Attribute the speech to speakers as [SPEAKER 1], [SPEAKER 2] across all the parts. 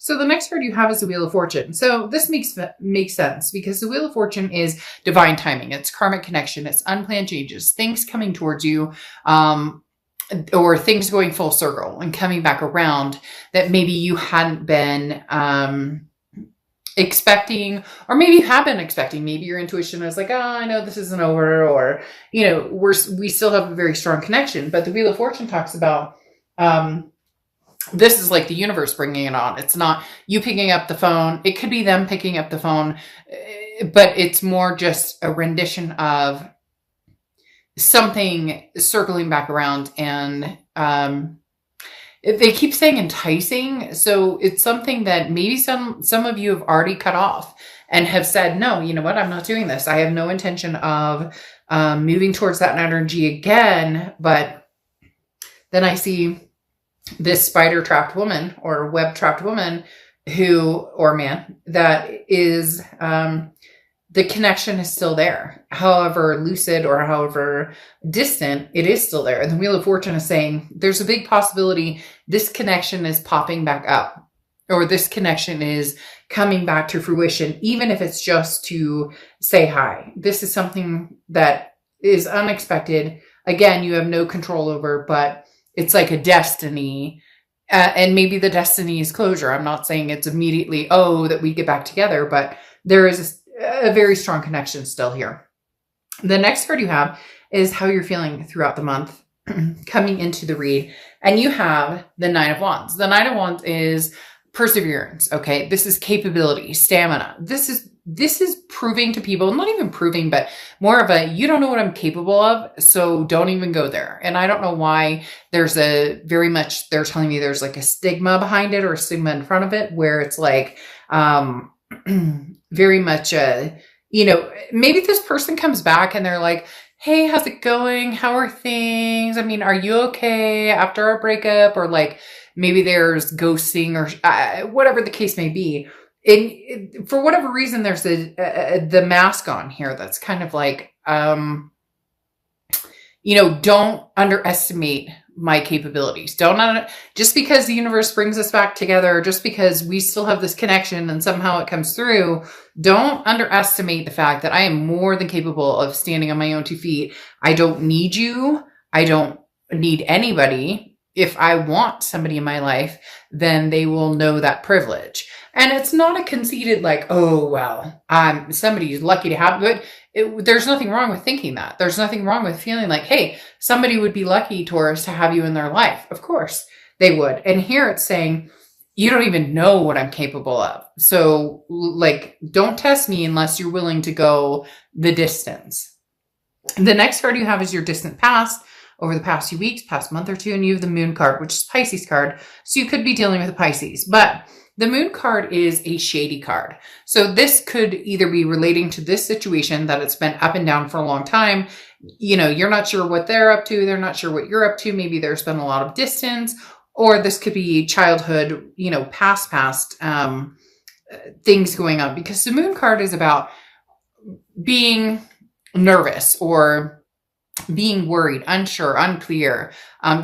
[SPEAKER 1] So the next card you have is the Wheel of Fortune. So this makes sense because the Wheel of Fortune is divine timing. It's karmic connection. It's unplanned changes, things coming towards you, or things going full circle and coming back around that maybe you hadn't been expecting, or maybe you have been expecting. Maybe your intuition is like, oh, I know this isn't over, or, we still have a very strong connection. But the Wheel of Fortune talks about, this is like the universe bringing it on. It's not you picking up the phone. It could be them picking up the phone, but it's more just a rendition of something circling back around. And they keep saying enticing. So it's something that maybe some of you have already cut off and have said, no, you know what? I'm not doing this. I have no intention of moving towards that energy again. But then I see this spider trapped woman or web trapped woman or man that is, the connection is still there. However lucid or however distant, it is still there. And the Wheel of Fortune is saying there's a big possibility this connection is popping back up, or this connection is coming back to fruition, even if it's just to say hi. This is something that is unexpected. Again, you have no control over, but it's like a destiny. And maybe the destiny is closure. I'm not saying it's immediately, that we get back together, but there is a very strong connection still here. The next card you have is how you're feeling throughout the month coming into the read. And you have the Nine of Wands. The Nine of Wands is perseverance. Okay. This is capability, stamina. This is proving to people, not even proving, but more of a, you don't know what I'm capable of, so don't even go there. And I don't know why they're telling me there's like a stigma behind it, or a stigma in front of it, where it's like, very much, maybe this person comes back and they're like, hey, how's it going? How are things? I mean, are you okay after our breakup? Or like, maybe there's ghosting or whatever the case may be. For whatever reason, there's the mask on here that's kind of like, don't underestimate my capabilities. Just because the universe brings us back together, just because we still have this connection and somehow it comes through, don't underestimate the fact that I am more than capable of standing on my own 2 feet. I don't need you. I don't need anybody. If I want somebody in my life, then they will know that privilege. And it's not a conceited like, oh, well, somebody's lucky to have it. There's nothing wrong with thinking that. There's nothing wrong with feeling like, hey, somebody would be lucky, Taurus, to have you in their life. Of course they would. And here it's saying, you don't even know what I'm capable of. So like, don't test me unless you're willing to go the distance. The next card you have is your distant past. Over the past few weeks, past month or two, and you have the Moon card, which is Pisces card. So you could be dealing with a Pisces, but the Moon card is a shady card. So this could either be relating to this situation that it's been up and down for a long time. You're not sure what they're up to. They're not sure what you're up to. Maybe there's been a lot of distance, or this could be childhood, past things going on, because the Moon card is about being nervous or being worried, unsure, unclear,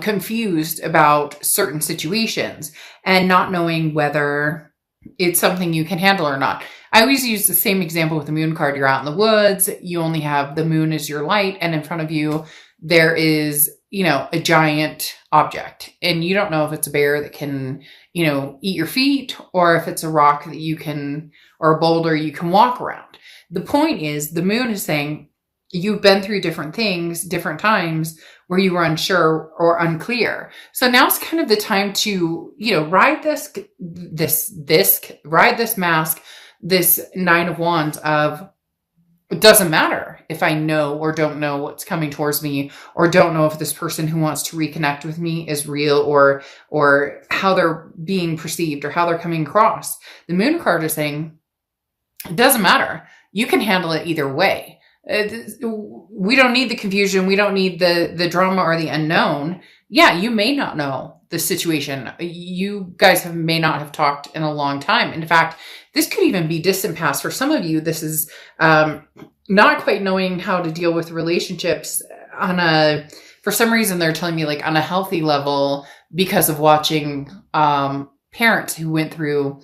[SPEAKER 1] confused about certain situations and not knowing whether it's something you can handle or not. I always use the same example with the Moon card. You're out in the woods. You only have the moon as your light. And in front of you, there is, a giant object. And you don't know if it's a bear that can, eat your feet, or if it's a rock that you can, or a boulder you can walk around. The point is, the moon is saying, you've been through different things, different times where you were unsure or unclear. So now's kind of the time to, ride ride this mask, this Nine of Wands of, it doesn't matter if I know or don't know what's coming towards me, or don't know if this person who wants to reconnect with me is real, or how they're being perceived, or how they're coming across. The Moon card is saying, it doesn't matter. You can handle it either way. We don't need the confusion. We don't need the drama or the unknown. Yeah, you may not know the situation. You guys may not have talked in a long time. In fact, this could even be distant past. For some of you, this is not quite knowing how to deal with relationships for some reason they're telling me like on a healthy level, because of watching parents who went through,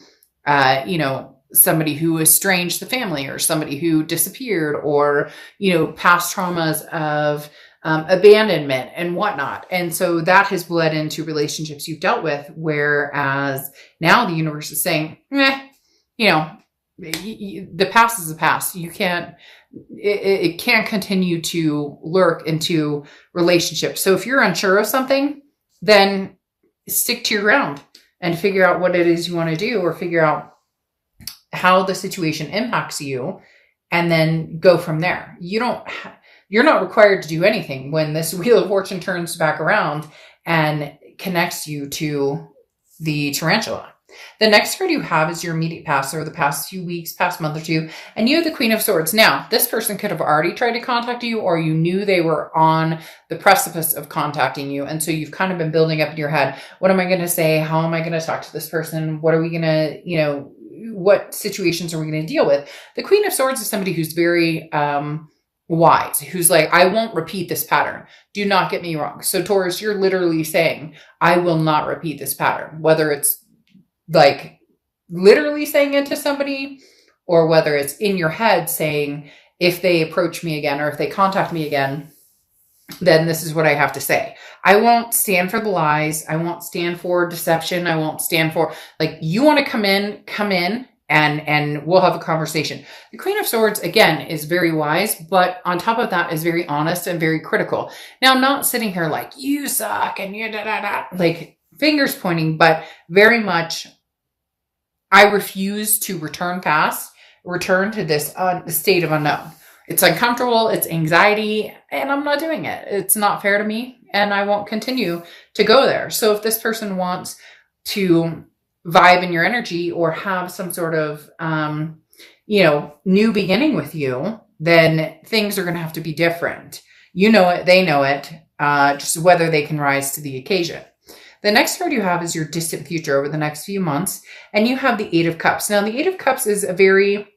[SPEAKER 1] somebody who estranged the family, or somebody who disappeared, or, past traumas of abandonment and whatnot. And so that has bled into relationships you've dealt with, whereas now the universe is saying, the past is the past. You can't, it can't continue to lurk into relationships. So if you're unsure of something, then stick to your ground and figure out what it is you want to do, or figure out how the situation impacts you, and then go from there. You're not required to do anything when this Wheel of Fortune turns back around and connects you to the tarantula. The next card you have is your immediate past, or the past few weeks, past month or two, and you have the Queen of Swords. Now, this person could have already tried to contact you, or you knew they were on the precipice of contacting you. And so you've kind of been building up in your head, what am I going to say? How am I going to talk to this person? What are we going to, what situations are we going to deal with? The Queen of Swords is somebody who's very wise, who's like, I won't repeat this pattern. Do not get me wrong. So Taurus, you're literally saying, I will not repeat this pattern, whether it's like literally saying it to somebody, or whether it's in your head saying, if they approach me again, or if they contact me again, then this is what I have to say. I won't stand for the lies. I won't stand for deception. I won't stand for, like, you want to come in and we'll have a conversation. The Queen of Swords, again, is very wise, but on top of that is very honest and very critical. Now, not sitting here like, you suck and you like fingers pointing, but very much, I refuse to return to this state of unknown. It's uncomfortable, it's anxiety, and I'm not doing it. It's not fair to me, and I won't continue to go there. So if this person wants to vibe in your energy, or have some sort of, new beginning with you, then things are going to have to be different. You know it, they know it, just whether they can rise to the occasion. The next card you have is your distant future over the next few months, and you have the Eight of Cups. Now, the Eight of Cups is a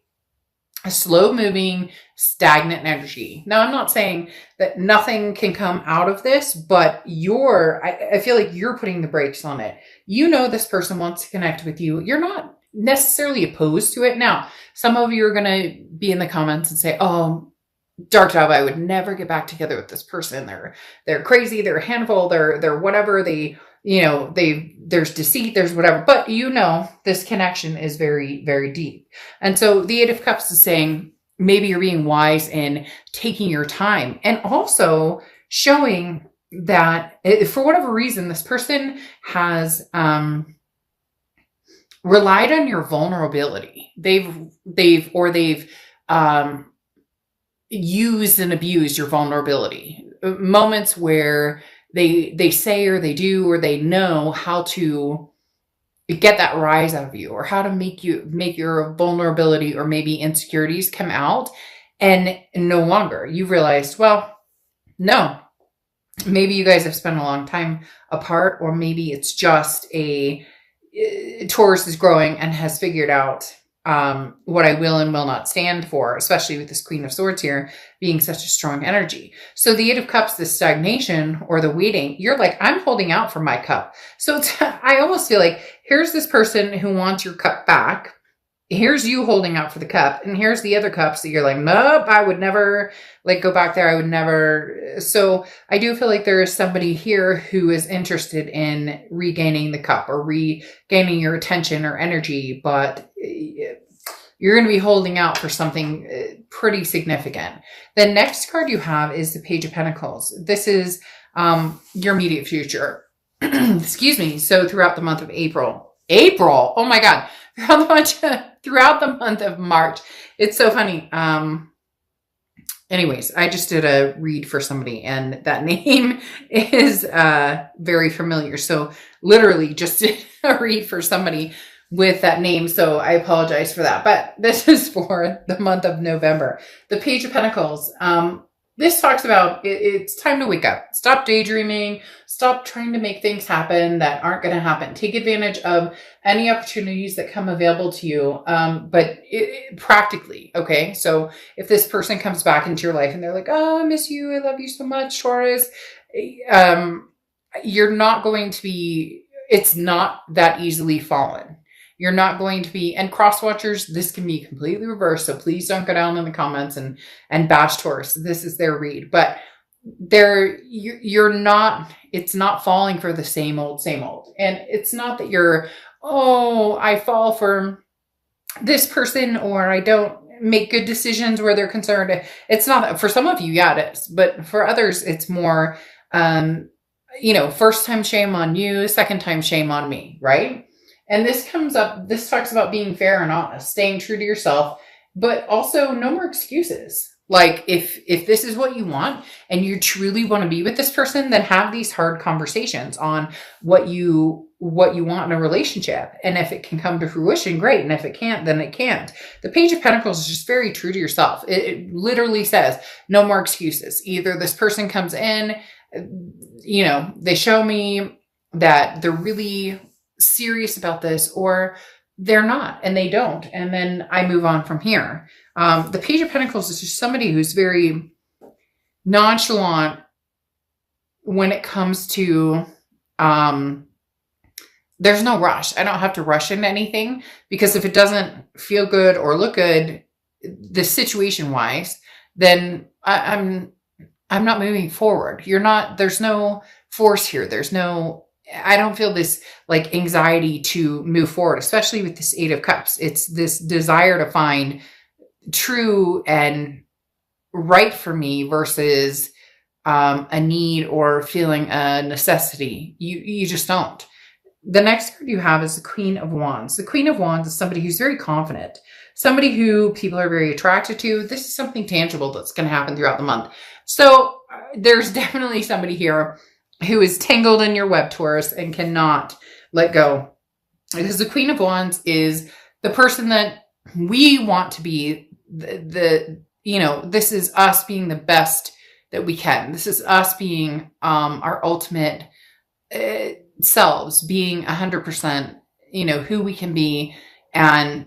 [SPEAKER 1] slow-moving, stagnant energy. Now, I'm not saying that nothing can come out of this, but I feel like you're putting the brakes on it. You know this person wants to connect with you. You're not necessarily opposed to it. Now, some of you are going to be in the comments and say, oh, Dark Dove, I would never get back together with this person. They're crazy. They're a handful. They're whatever. There's deceit, there's whatever, but this connection is very, very deep. And so the Eight of Cups is saying, maybe you're being wise in taking your time, and also showing that for whatever reason, this person has, relied on your vulnerability. They've used and abused your vulnerability. Moments where they say, or they do, or they know how to get that rise out of you, or how to make your vulnerability or maybe insecurities come out, and no longer you've realized, well, no, maybe you guys have spent a long time apart, or maybe it's just Taurus is growing and has figured out what I will and will not stand for, especially with this Queen of Swords here being such a strong energy. So the Eight of Cups, the stagnation or the waiting, you're like, I'm holding out for my cup. So I almost feel like here's this person who wants your cup back. Here's you holding out for the cup. And here's the other cups that you're like, nope, I would never go back there. I would never. So I do feel like there is somebody here who is interested in regaining the cup, or regaining your attention or energy, but you're going to be holding out for something pretty significant. The next card you have is the Page of Pentacles. This is your immediate future. Excuse me. So throughout the month of April, oh my God, throughout the month of March. It's so funny. Anyways, I just did a read for somebody, and that name is very familiar. So literally just did a read for somebody with that name. So I apologize for that. But this is for the month of November. The Page of Pentacles. This talks about it's time to wake up. Stop daydreaming. Stop trying to make things happen that aren't going to happen. Take advantage of any opportunities that come available to you, but practically, okay? So if this person comes back into your life and they're like, oh, I miss you. I love you so much, Taurus. You're not going to be it's not that easily fallen. You're not going to be, and cross watchers, this can be completely reversed. So please don't go down in the comments and bash Taurus. This is their read, but you're not, it's not falling for the same old, same old. And it's not that you're, oh, I fall for this person, or I don't make good decisions where they're concerned. It's not that. For some of you, yeah, it is. But for others, it's more, first time shame on you, second time shame on me, right? And this talks about being fair and honest, staying true to yourself, but also no more excuses. Like if this is what you want and you truly want to be with this person, then have these hard conversations on what you want in a relationship. And if it can come to fruition, great. And if it can't, then it can't. The Page of Pentacles is just very true to yourself. It literally says no more excuses. Either this person comes in, they show me that they're really serious about this, or they're not and they don't. And then I move on from here. The Page of Pentacles is just somebody who's very nonchalant when it comes to, there's no rush. I don't have to rush into anything, because if it doesn't feel good or look good, the situation wise, then I'm not moving forward. There's no force here. I don't feel this like anxiety to move forward, especially with this Eight of Cups. It's this desire to find true and right for me versus a need or feeling a necessity. You just don't. The next card you have is the Queen of Wands. The Queen of Wands is somebody who's very confident, somebody who people are very attracted to. This is something tangible that's going to happen throughout the month. So there's definitely somebody here who is tangled in your web, Taurus, and cannot let go. Because the Queen of Wands is the person that we want to be. This is us being the best that we can. This is us being our ultimate selves, being 100%, who we can be and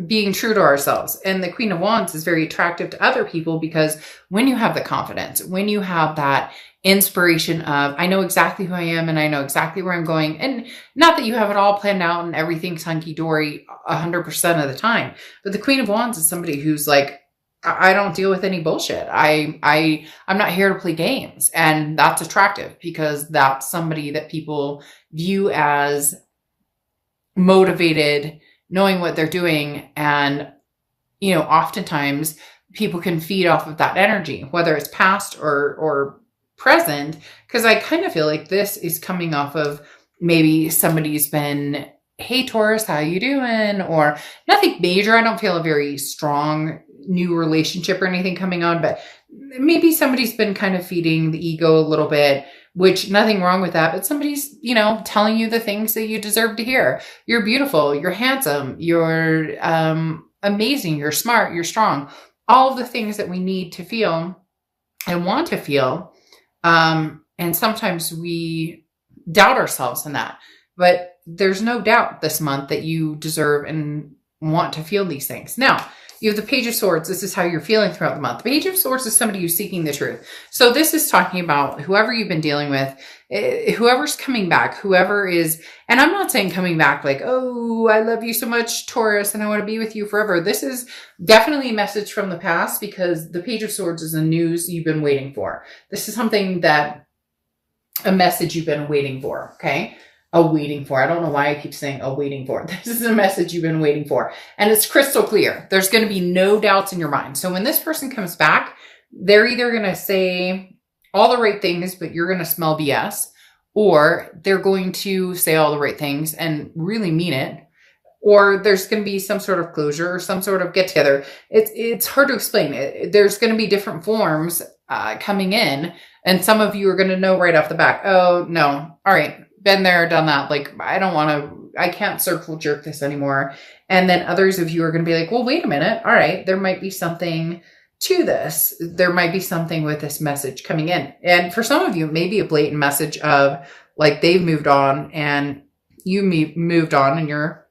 [SPEAKER 1] being true to ourselves. And the Queen of Wands is very attractive to other people, because when you have the confidence, when you have that inspiration of, I know exactly who I am and I know exactly where I'm going, and not that you have it all planned out and everything's hunky-dory 100% of the time, but the Queen of Wands is somebody who's like, I don't deal with any bullshit. I'm not here to play games. And that's attractive, because that's somebody that people view as motivated, knowing what they're doing. And, oftentimes people can feed off of that energy, whether it's past or present, because I kind of feel like this is coming off of maybe somebody's been, hey, Taurus, how you doing? Or nothing major. I don't feel a very strong new relationship or anything coming on, but maybe somebody's been kind of feeding the ego a little bit, which nothing wrong with that. But somebody's, telling you the things that you deserve to hear. You're beautiful. You're handsome. You're amazing. You're smart. You're strong. All of the things that we need to feel and want to feel. And sometimes we doubt ourselves in that, but there's no doubt this month that you deserve and want to feel these things. Now, you have the Page of Swords. This is how you're feeling throughout the month. The Page of Swords is somebody who's seeking the truth. So this is talking about whoever you've been dealing with, whoever's coming back, whoever is, and I'm not saying coming back like, oh, I love you so much, Taurus, and I want to be with you forever. This is definitely a message from the past, because the Page of Swords is the news you've been waiting for. This is a message you've been waiting for, okay? Waiting for. I don't know why I keep saying waiting for. This is a message you've been waiting for. And it's crystal clear. There's going to be no doubts in your mind. So when this person comes back, they're either going to say all the right things, but you're going to smell BS, or they're going to say all the right things and really mean it, or there's going to be some sort of closure or some sort of get together. It's hard to explain. There's going to be different forms coming in, and some of you are going to know right off the bat, oh no, all right, been there, done that. Like, I can't circle jerk this anymore. And then others of you are going to be like, well, wait a minute. All right, there might be something to this. There might be something with this message coming in. And for some of you, maybe a blatant message of like, they've moved on and you moved on, and you're,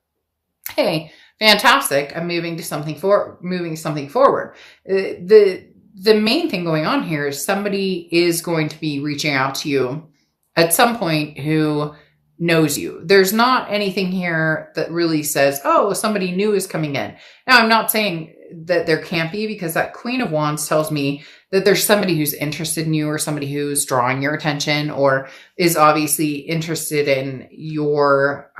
[SPEAKER 1] hey, fantastic. I'm moving something forward. The main thing going on here is somebody is going to be reaching out to you at some point who knows you. There's not anything here that really says, oh, somebody new is coming in. Now, I'm not saying that there can't be, because that Queen of Wands tells me that there's somebody who's interested in you, or somebody who's drawing your attention, or is obviously interested in your,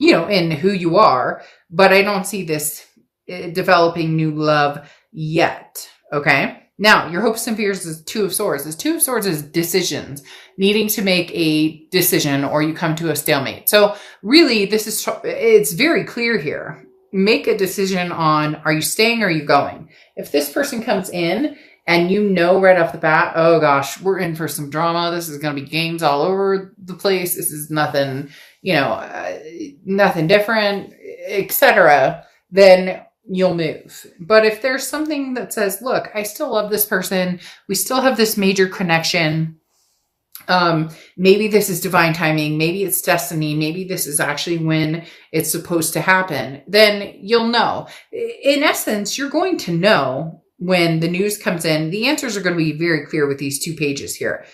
[SPEAKER 1] in who you are. But I don't see this developing new love yet. Okay. Now, your hopes and fears is Two of Swords. This Two of Swords is decisions, needing to make a decision, or you come to a stalemate. So really, it's very clear here. Make a decision on, are you staying or are you going? If this person comes in and you know right off the bat, oh gosh, we're in for some drama. This is going to be games all over the place. This is nothing, nothing different, etc., then you'll move. But if there's something that says, look, I still love this person, we still have this major connection, maybe this is divine timing, maybe it's destiny, maybe this is actually when it's supposed to happen, then you'll know. In essence, you're going to know when the news comes in. The answers are going to be very clear with these 2 pages here.